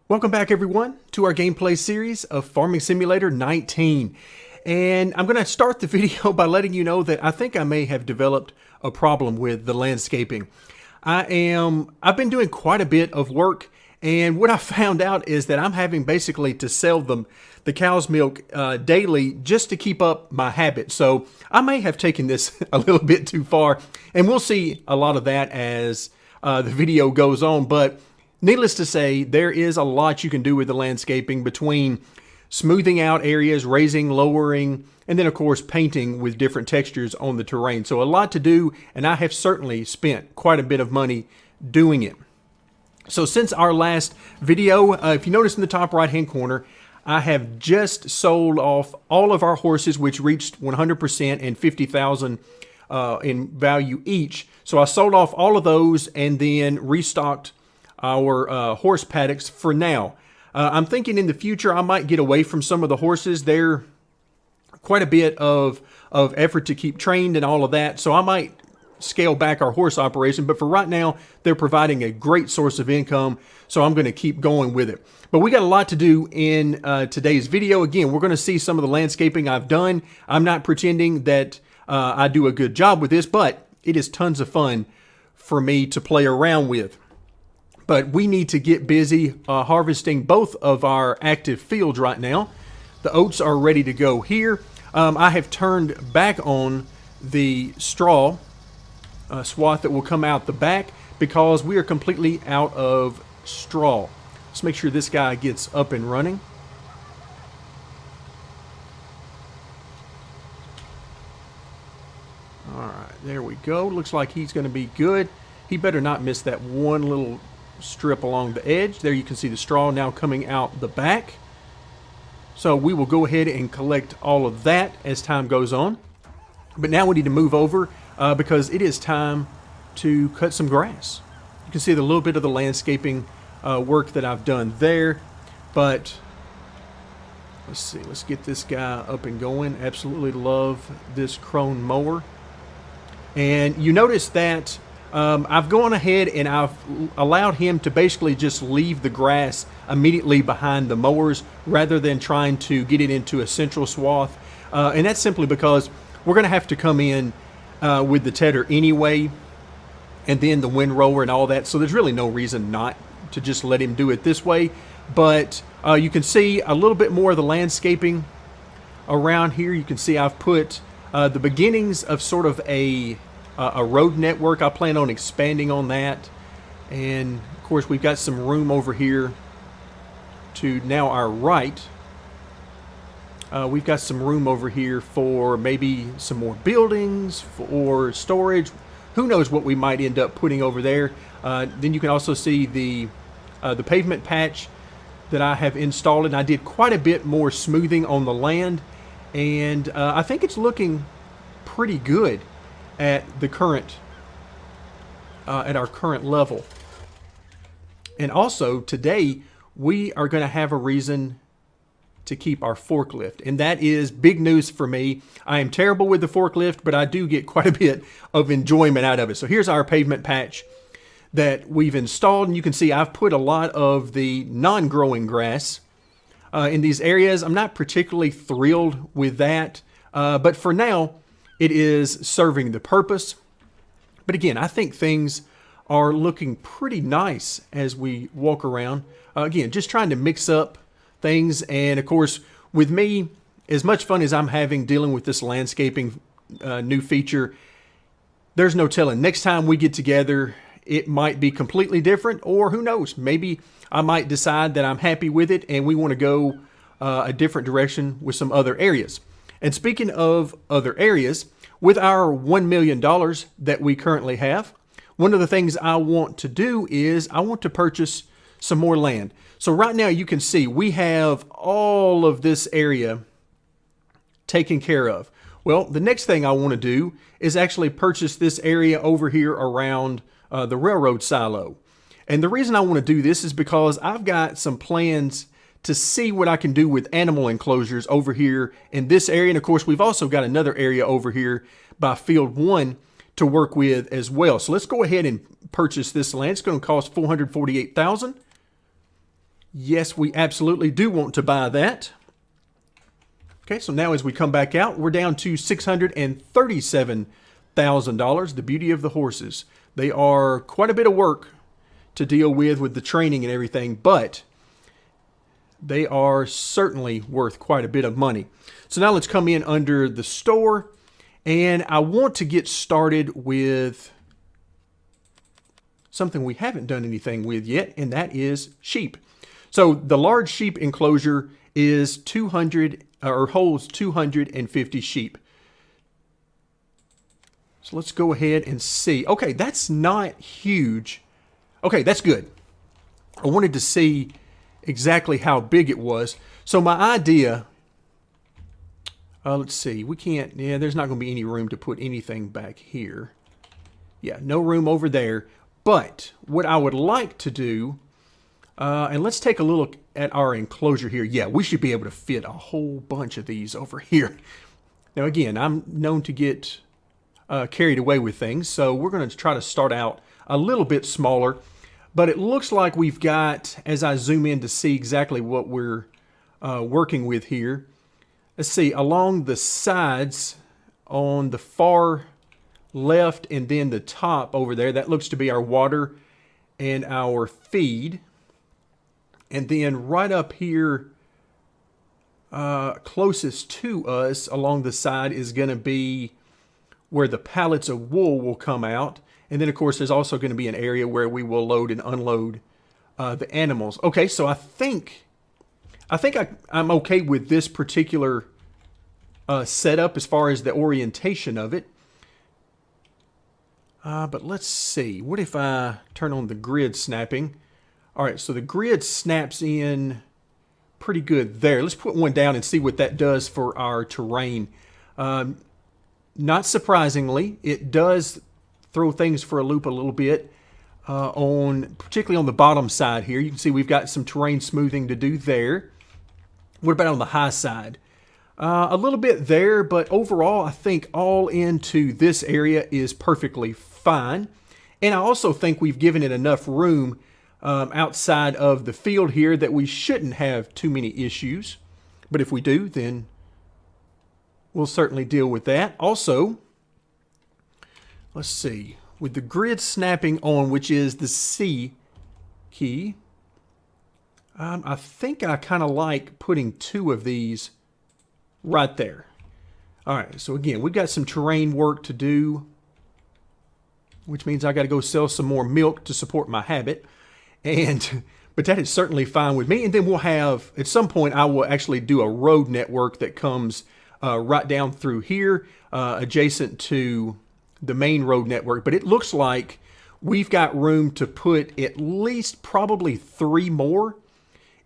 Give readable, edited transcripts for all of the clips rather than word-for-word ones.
Welcome back everyone to our gameplay series of Farming Simulator 19. And I'm going to start the video by letting you know that I think I may have developed a problem with the landscaping. I've been doing quite a bit of work, and what I found out is that I'm having basically to sell them the cow's milk daily just to keep up my habit. So I may have taken this a little bit too far, and we'll see a lot of that as the video goes on. But needless to say, there is a lot you can do with the landscaping between smoothing out areas, raising, lowering, and then of course painting with different textures on the terrain. So a lot to do, and I have certainly spent quite a bit of money doing it. So since our last video, if you notice in the top right hand corner, I have just sold off all of our horses, which reached 100% and 50,000 in value each. So I sold off all of those and then restocked our horse paddocks for now. I'm thinking in the future I might get away from some of the horses. They're quite a bit of effort to keep trained and all of that, so I might scale back our horse operation. But for right now, they're providing a great source of income, so I'm going to keep going with it. But we got a lot to do in today's video. Again, we're going to see some of the landscaping I've done. I'm not pretending that I do a good job with this, but it is tons of fun for me to play around with. But we need to get busy harvesting both of our active fields right now. The oats are ready to go here. I have turned back on the straw swath that will come out the back because we are completely out of straw. Let's make sure this guy gets up and running. All right, there we go. Looks like he's going to be good. He better not miss that one little strip along the edge. There you can see the straw now coming out the back. So we will go ahead and collect all of that as time goes on. But now we need to move over because it is time to cut some grass. You can see the little bit of the landscaping work that I've done there. But let's see, let's get this guy up and going. Absolutely love this Krone mower. And you notice that I've gone ahead and I've allowed him to basically just leave the grass immediately behind the mowers rather than trying to get it into a central swath. And that's simply because we're going to have to come in with the tedder anyway, and then the windrower and all that. So there's really no reason not to just let him do it this way. But you can see a little bit more of the landscaping around here. You can see I've put the beginnings of sort of a road network. I plan on expanding on that. And of course we've got some room over here to now our right. We've got some room over here for maybe some more buildings or storage. Who knows what we might end up putting over there. Then you can also see the pavement patch that I have installed, and I did quite a bit more smoothing on the land, and I think it's looking pretty good at the current at our current level. And also today we are going to have a reason to keep our forklift, and that is big news for me. I am terrible with the forklift, but I do get quite a bit of enjoyment out of it. So here's our pavement patch that we've installed, and you can see I've put a lot of the non-growing grass in these areas. I'm not particularly thrilled with that, but for now it is serving the purpose. But again, I think things are looking pretty nice as we walk around. Again, just trying to mix up things. And of course, with me, as much fun as I'm having dealing with this landscaping new feature, there's no telling. Next time we get together, it might be completely different, or who knows, maybe I might decide that I'm happy with it and we want to go a different direction with some other areas. And speaking of other areas, with our $1 million that we currently have, one of the things I want to do is I want to purchase some more land. So right now you can see we have all of this area taken care of. Well, the next thing I want to do is actually purchase this area over here around the railroad silo. And the reason I want to do this is because I've got some plans to see what I can do with animal enclosures over here in this area. And of course, we've also got another area over here by field 1 to work with as well. So let's go ahead and purchase this land. It's going to cost $448,000. Yes, we absolutely do want to buy that. Okay, so now as we come back out, we're down to $637,000. The beauty of the horses. They are quite a bit of work to deal with the training and everything, but they are certainly worth quite a bit of money. So now let's come in under the store, and I want to get started with something we haven't done anything with yet, and that is sheep. So the large sheep enclosure is 200 or holds 250 sheep. So let's go ahead and see. Okay, that's not huge. Okay, that's good. I wanted to see exactly how big it was. So my idea, let's see, we can't, yeah, there's not going to be any room to put anything back here. Yeah, no room over there. But what I would like to do, and let's take a look at our enclosure here. Yeah, we should be able to fit a whole bunch of these over here. Now again, I'm known to get carried away with things, so we're going to try to start out a little bit smaller. But it looks like we've got, as I zoom in to see exactly what we're working with here, let's see, along the sides on the far left and then the top over there, that looks to be our water and our feed. And then right up here, closest to us along the side is going to be where the pallets of wool will come out. And then, of course, there's also going to be an area where we will load and unload the animals. Okay, so I think I'm okay with this particular setup as far as the orientation of it. But let's see. What if I turn on the grid snapping? All right, so the grid snaps in pretty good there. Let's put one down and see what that does for our terrain. Not surprisingly, it does throw things for a loop a little bit, particularly on the bottom side here. You can see we've got some terrain smoothing to do there. What about on the high side? A little bit there, but overall I think all into this area is perfectly fine. And I also think we've given it enough room outside of the field here that we shouldn't have too many issues. But if we do, then we'll certainly deal with that. Also, let's see, with the grid snapping on, which is the C key, I think I kind of like putting two of these right there. All right, so again, we've got some terrain work to do, which means I got to go sell some more milk to support my habit. But that is certainly fine with me. And then we'll have, at some point, I will actually do a road network that comes right down through here, adjacent to the main road network. But it looks like we've got room to put at least probably 3 more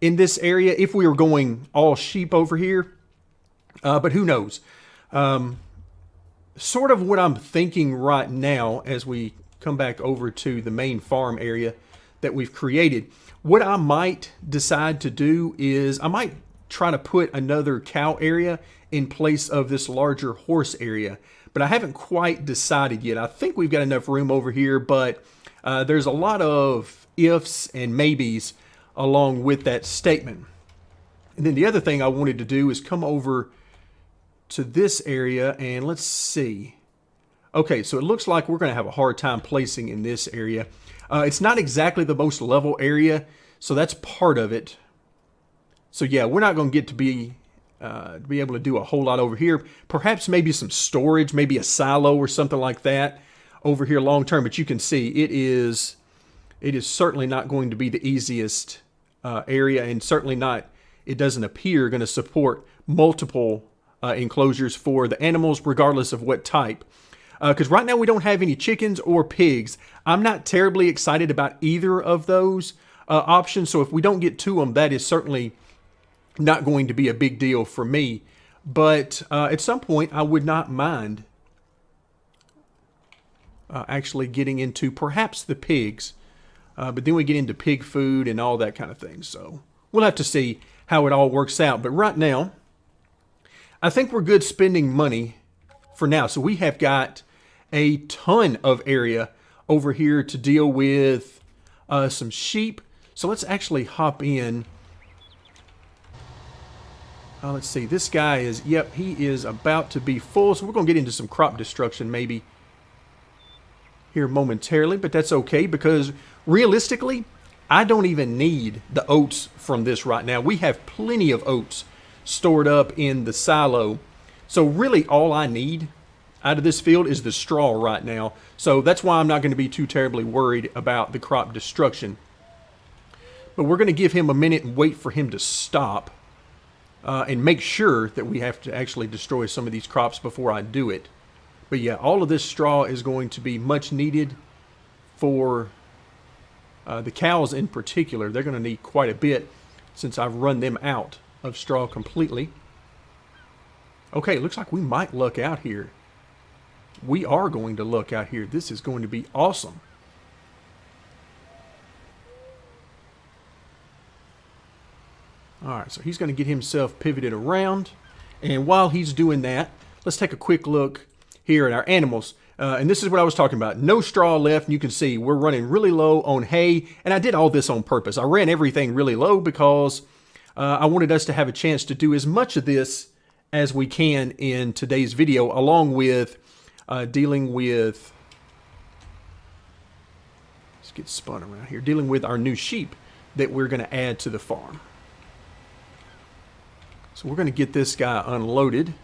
in this area if we were going all sheep over here. But who knows? Sort of what I'm thinking right now as we come back over to the main farm area that we've created, what I might decide to do is I might try to put another cow area in place of this larger horse area. But I haven't quite decided yet. I think we've got enough room over here, but there's a lot of ifs and maybes along with that statement. And then the other thing I wanted to do is come over to this area and let's see. Okay, so it looks like we're going to have a hard time placing in this area. It's not exactly the most level area, so that's part of it. So yeah, we're not going to get to be able to do a whole lot over here. Perhaps maybe some storage, maybe a silo or something like that over here long term. But you can see it is certainly not going to be the easiest area, and certainly not, it doesn't appear, going to support multiple enclosures for the animals, regardless of what type. Because right now we don't have any chickens or pigs. I'm not terribly excited about either of those options. So if we don't get to them, that is certainly not going to be a big deal for me. But at some point, I would not mind actually getting into perhaps the pigs. But then we get into pig food and all that kind of thing. So we'll have to see how it all works out. But right now, I think we're good spending money for now. So we have got a ton of area over here to deal with some sheep. So let's actually hop in Let's see. This guy is, yep, he is about to be full. So we're going to get into some crop destruction maybe here momentarily. But that's okay because realistically, I don't even need the oats from this right now. We have plenty of oats stored up in the silo. So really all I need out of this field is the straw right now. So that's why I'm not going to be too terribly worried about the crop destruction. But we're going to give him a minute and wait for him to stop. And make sure that we have to actually destroy some of these crops before I do it. But yeah, all of this straw is going to be much needed for the cows in particular. They're going to need quite a bit since I've run them out of straw completely. Okay, looks like we might luck out here. We are going to luck out here. This is going to be awesome. All right, so he's going to get himself pivoted around. And while he's doing that, let's take a quick look here at our animals. And this is what I was talking about. No straw left. And you can see we're running really low on hay. And I did all this on purpose. I ran everything really low because I wanted us to have a chance to do as much of this as we can in today's video, along with dealing with, let's get spun around here, dealing with our new sheep that we're going to add to the farm. So we're going to get this guy unloaded.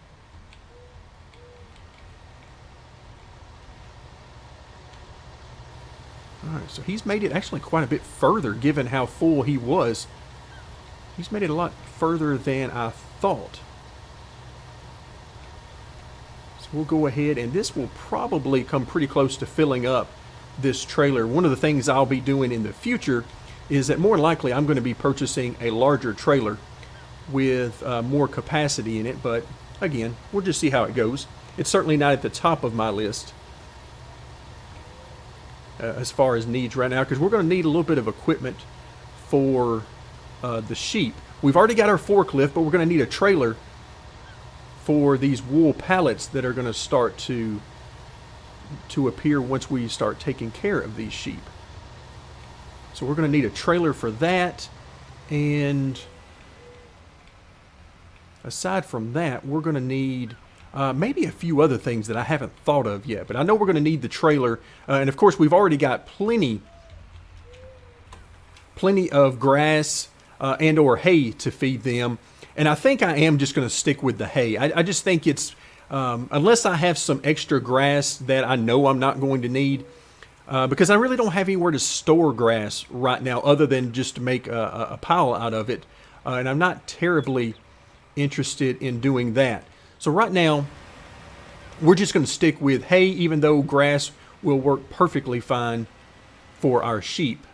All right, so he's made it actually quite a bit further given how full he was. He's made it a lot further than I thought. So we'll go ahead, and this will probably come pretty close to filling up this trailer. One of the things I'll be doing in the future is that more likely I'm going to be purchasing a larger trailer with more capacity in it, but again, we'll just see how it goes. It's certainly not at the top of my list as far as needs right now, because we're going to need a little bit of equipment for the sheep. We've already got our forklift, but we're going to need a trailer for these wool pallets that are going to start to appear once we start taking care of these sheep. So we're going to need a trailer for that, and aside from that, we're going to need maybe a few other things that I haven't thought of yet. But I know we're going to need the trailer. And of course, we've already got plenty of grass and or hay to feed them. And I think I am just going to stick with the hay. I just think it's, unless I have some extra grass that I know I'm not going to need, because I really don't have anywhere to store grass right now other than just to make a pile out of it. And I'm not terribly interested in doing that. So right now, we're just going to stick with hay, even though grass will work perfectly fine for our sheep.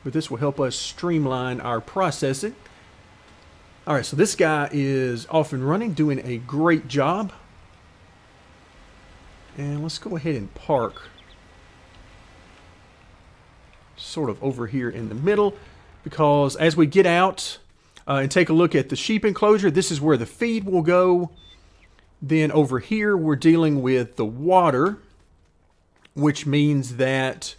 But this will help us streamline our processing. All right, so this guy is off and running, doing a great job. And let's go ahead and park sort of over here in the middle, because as we get out and take a look at the sheep enclosure, this is where the feed will go. Then over here, we're dealing with the water, which means that,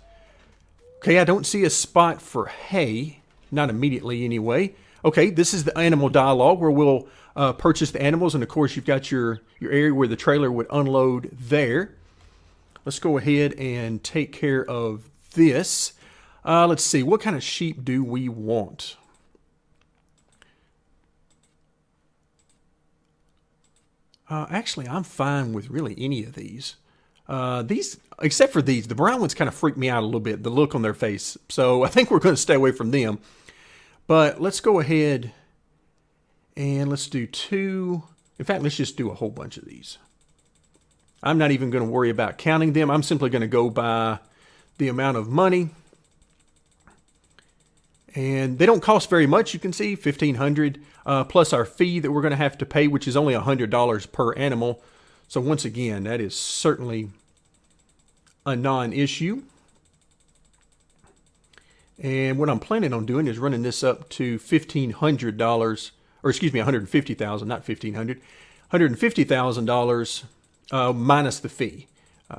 okay, I don't see a spot for hay, not immediately anyway. Okay, this is the animal dialogue where we'll purchase the animals, and of course you've got your area where the trailer would unload there. Let's go ahead and take care of this. Let's see, what kind of sheep do we want? Actually, I'm fine with really any of these. These, except for these, the brown ones kind of freak me out a little bit, the look on their face. So I think we're going to stay away from them. But let's go ahead and let's do two. In fact, let's just do a whole bunch of these. I'm not even going to worry about counting them. I'm simply going to go by the amount of money. And they don't cost very much, you can see, $1,500 plus our fee that we're going to have to pay, which is only $100 per animal. So once again, that is certainly a non-issue. And what I'm planning on doing is running this up to $1,500, or excuse me, $150,000, not $1,500, $150,000 minus the fee.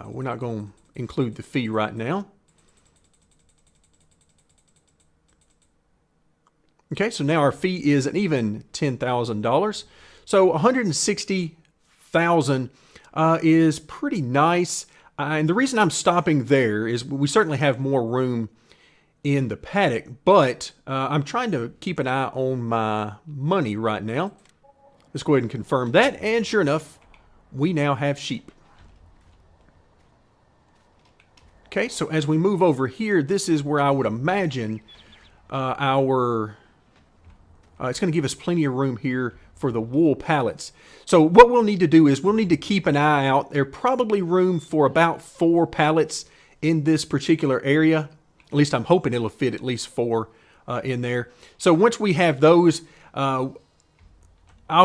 We're not going to include the fee right now. Okay, so now our fee is an even $10,000. So $160,000 is pretty nice. And the reason I'm stopping there is we certainly have more room in the paddock, but I'm trying to keep an eye on my money right now. Let's go ahead and confirm that. And sure enough, we now have sheep. Okay, so as we move over here, this is where I would imagine it's going to give us plenty of room here for the wool pallets. So what we'll need to do is we'll need to keep an eye out. There's probably room for about 4 pallets in this particular area. At least I'm hoping it'll fit at least 4 in there. So once we have those, I'll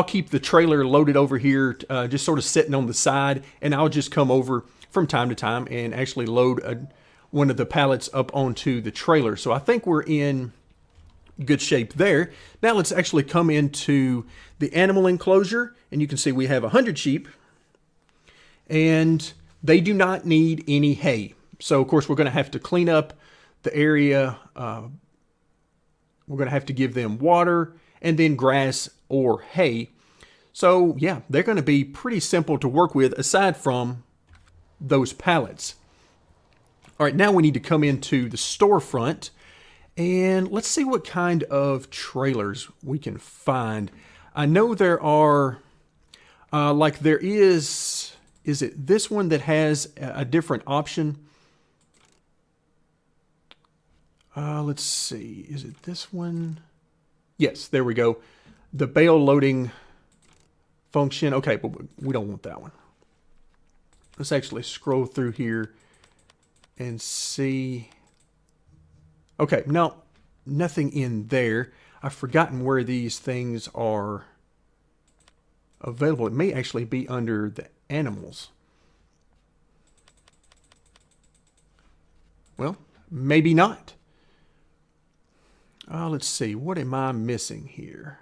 keep the trailer loaded over here, just sort of sitting on the side, and I'll just come over from time to time and actually load one of the pallets up onto the trailer. So I think we're in good shape there. Now let's actually come into the animal enclosure, and you can see we have 100 sheep, and they do not need any hay. So of course we're going to have to clean up the area. We're going to have to give them water and then grass or hay. So yeah, they're going to be pretty simple to work with aside from those pallets. All right, now we need to come into the storefront and let's see what kind of trailers we can find. I know there are, there is it this one that has a different option? Let's see, is it this one? Yes, there we go. The bale loading function. Okay, but we don't want that one. Let's actually scroll through here and see. Okay, no, nothing in there. I've forgotten where these things are available. It may actually be under the animals. Well, maybe not. Let's see, what am I missing here?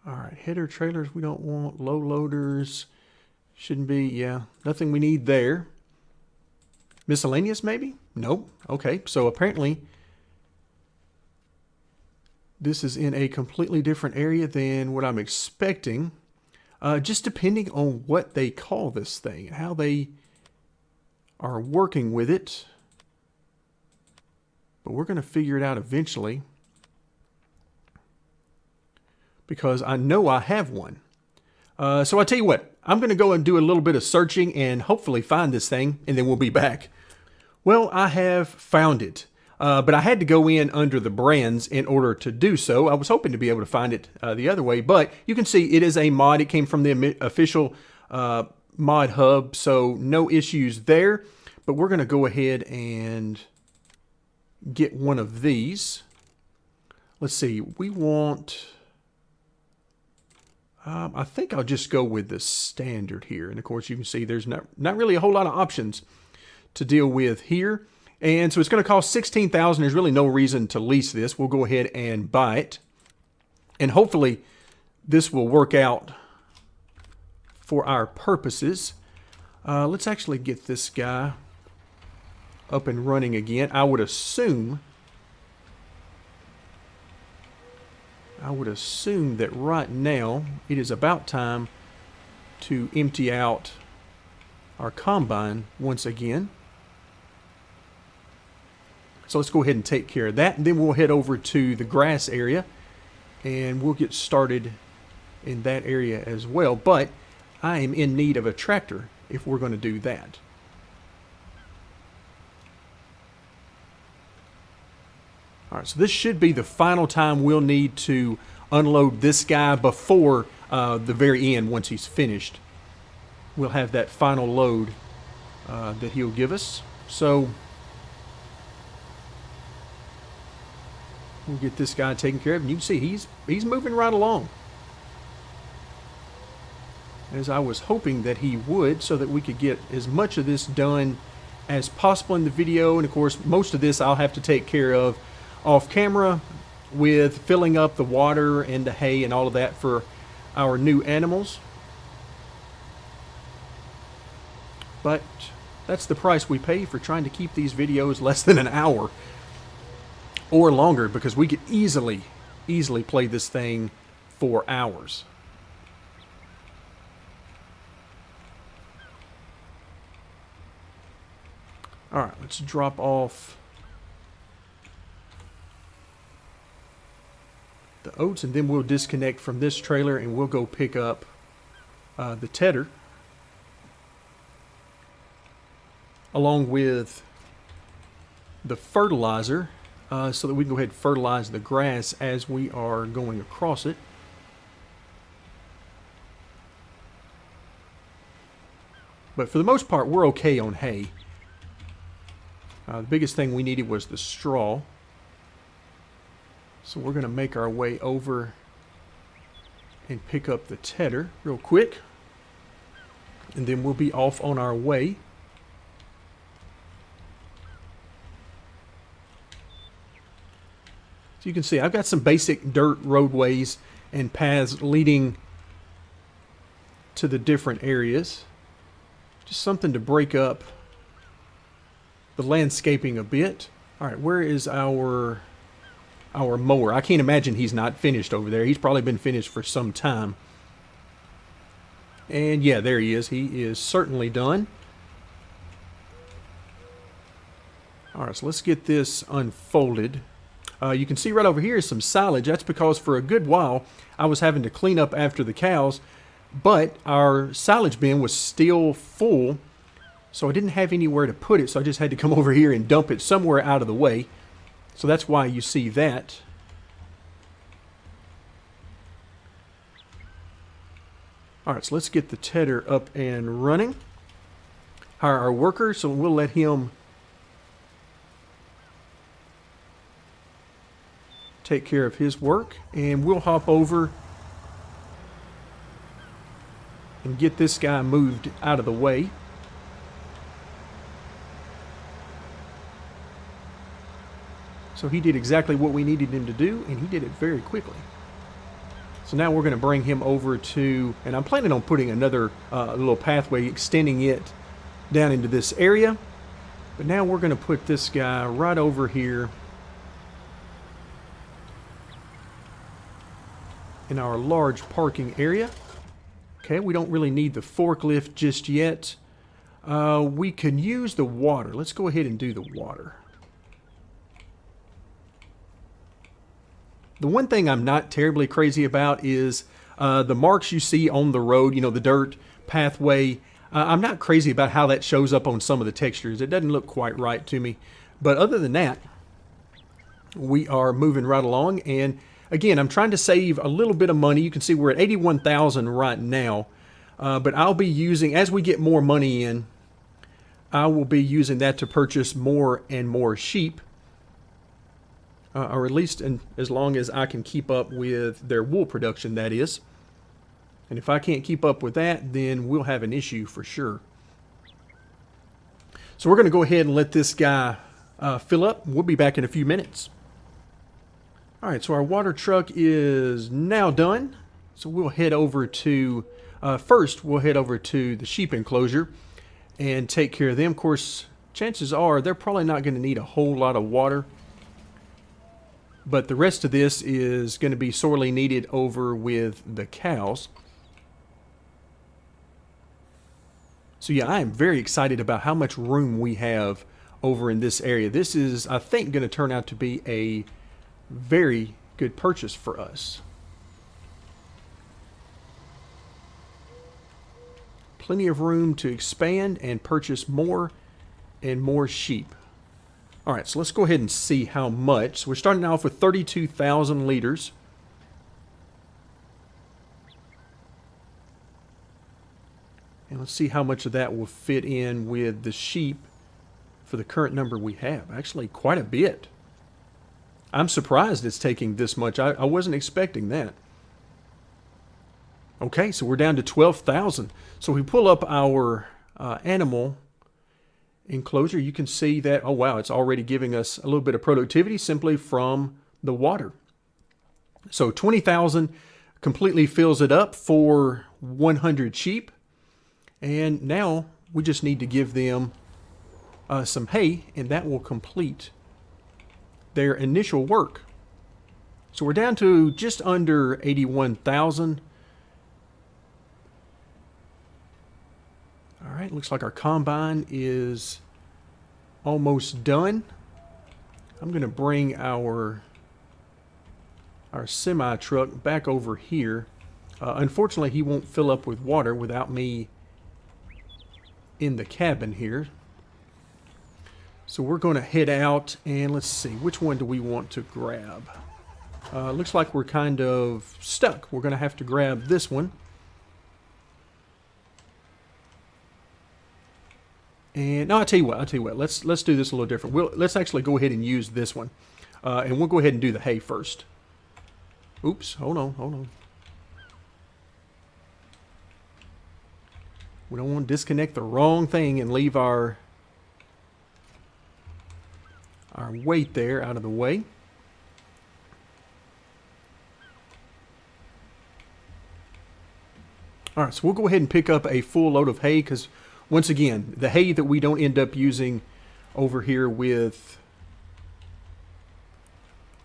All right, header trailers we don't want, low loaders, shouldn't be, yeah, nothing we need there. Miscellaneous maybe? Nope. Okay, so apparently this is in a completely different area than what I'm expecting, just depending on what they call this thing, how they are working with it. But we're going to figure it out eventually, because I know I have one. So I tell you what, I'm going to go and do a little bit of searching and hopefully find this thing, and then we'll be back. Well, I have found it, but I had to go in under the brands in order to do so. I was hoping to be able to find it the other way, but you can see it is a mod. It came from the official mod hub, so no issues there. But we're going to go ahead and get one of these. Let's see, we want... I think I'll just go with the standard here. And of course, you can see there's not really a whole lot of options to deal with here. And so it's going to cost $16,000. There's really no reason to lease this. We'll go ahead and buy it. And hopefully this will work out for our purposes. Let's actually get this guy up and running again. I would assume that right now it is about time to empty out our combine once again. So let's go ahead and take care of that, and then we'll head over to the grass area and we'll get started in that area as well. But I am in need of a tractor if we're going to do that. All right, so this should be the final time we'll need to unload this guy before the very end. Once he's finished, we'll have that final load that he'll give us. So we'll get this guy taken care of, and you can see he's moving right along, as I was hoping that he would, so that we could get as much of this done as possible in the video. And of course, most of this I'll have to take care of off camera with filling up the water and the hay and all of that for our new animals. But that's the price we pay for trying to keep these videos less than an hour. or longer, because we could easily play this thing for hours. All right, let's drop off the oats, and then we'll disconnect from this trailer and we'll go pick up the tedder along with the fertilizer so that we can go ahead and fertilize the grass as we are going across it. But for the most part, we're okay on hay. The biggest thing we needed was the straw. So we're going to make our way over and pick up the tedder real quick. And then we'll be off on our way. So you can see I've got some basic dirt roadways and paths leading to the different areas. Just something to break up the landscaping a bit. All right, where is our mower? I can't imagine he's not finished over there. He's probably been finished for some time. And yeah, there he is. He is certainly done. All right, so let's get this unfolded. You can see right over here is some silage. That's because for a good while I was having to clean up after the cows, but our silage bin was still full, so I didn't have anywhere to put it, so I just had to come over here and dump it somewhere out of the way. So that's why you see that. All right, so let's get the tedder up and running. Hire our worker, so we'll let him take care of his work, and we'll hop over and get this guy moved out of the way. So he did exactly what we needed him to do, and he did it very quickly. So now we're going to bring him over to, and I'm planning on putting another little pathway, extending it down into this area. But now we're going to put this guy right over here in our large parking area. Okay, we don't really need the forklift just yet. We can use the water. Let's go ahead and do the water. The one thing I'm not terribly crazy about is the marks you see on the road, you know, the dirt pathway. I'm not crazy about how that shows up on some of the textures. It doesn't look quite right to me. But other than that, we are moving right along. And again, I'm trying to save a little bit of money. You can see we're at $81,000 right now. But I'll be using, as we get more money in, I will be using that to purchase more and more sheep. Or at least as long as I can keep up with their wool production, that is. And if I can't keep up with that, then we'll have an issue for sure. So we're going to go ahead and let this guy fill up. We'll be back in a few minutes. All right, so our water truck is now done. So we'll head over to, first we'll head over to the sheep enclosure and take care of them. Of course, chances are they're probably not going to need a whole lot of water. But the rest of this is going to be sorely needed over with the cows. So yeah, I am very excited about how much room we have over in this area. This is, I think, going to turn out to be a very good purchase for us. Plenty of room to expand and purchase more and more sheep. All right, so let's go ahead and see how much. So we're starting off with 32,000 liters. And let's see how much of that will fit in with the sheep for the current number we have. Actually, quite a bit. I'm surprised it's taking this much. I wasn't expecting that. Okay, so we're down to 12,000. So we pull up our animal enclosure. You can see that, oh wow, it's already giving us a little bit of productivity simply from the water. So 20,000 completely fills it up for 100 sheep. And now we just need to give them some hay, and that will complete their initial work. So we're down to just under 81,000. All right, looks like our combine is almost done. I'm going to bring our semi-truck back over here. Unfortunately, he won't fill up with water without me in the cabin here. So we're going to head out and let's see, which one do we want to grab? Looks like we're kind of stuck. We're going to have to grab this one. And no, I'll tell you what. Let's do this a little different. Let's actually go ahead and use this one, and we'll go ahead and do the hay first. Oops, hold on. We don't want to disconnect the wrong thing and leave our weight there out of the way. All right, so we'll go ahead and pick up a full load of hay because, once again, the hay that we don't end up using over here with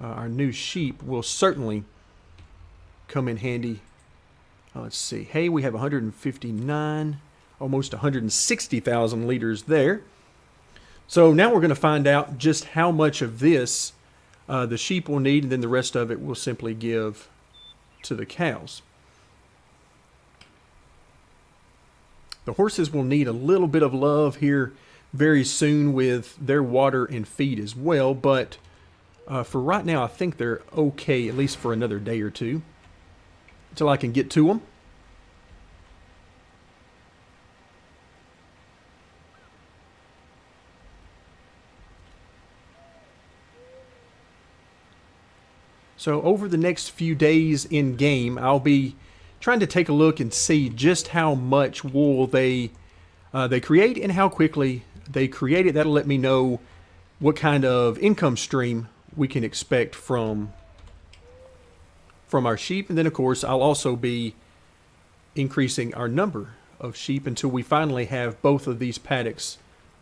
our new sheep will certainly come in handy. Let's see. Hay, we have 159, almost 160,000 liters there. So now we're going to find out just how much of this the sheep will need, and then the rest of it we'll simply give to the cows. The horses will need a little bit of love here very soon with their water and feed as well, but for right now I think they're okay, at least for another day or two, until I can get to them. So over the next few days in game, I'll be trying to take a look and see just how much wool they create and how quickly they create it. That'll let me know what kind of income stream we can expect from our sheep. And then, of course, I'll also be increasing our number of sheep until we finally have both of these paddocks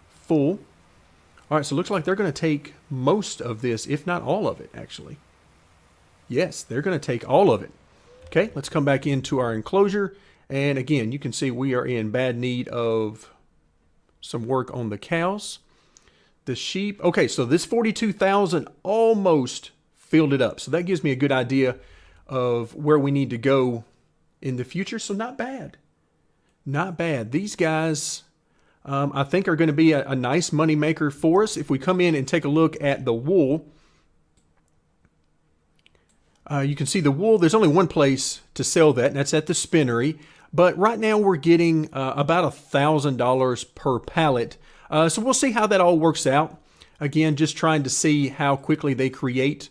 full. All right, so it looks like they're going to take most of this, if not all of it, actually. Yes, they're going to take all of it. Okay, let's come back into our enclosure. And again, you can see we are in bad need of some work on the cows. The sheep, okay, so this 42,000 almost filled it up. So that gives me a good idea of where we need to go in the future. So not bad. Not bad. These guys, I think, are going to be a nice money maker for us. If we come in and take a look at the wool, you can see the wool, there's only one place to sell that, and that's at the spinnery. But right now we're getting about $1,000 per pallet. So we'll see how that all works out. Again, just trying to see how quickly they create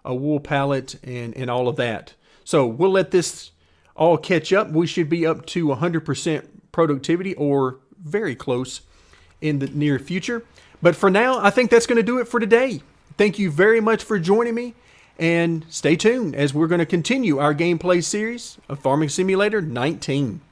a wool pallet and all of that. So we'll let this all catch up. We should be up to 100% productivity or very close in the near future. But for now, I think that's going to do it for today. Thank you very much for joining me. And stay tuned as we're going to continue our gameplay series of Farming Simulator 19.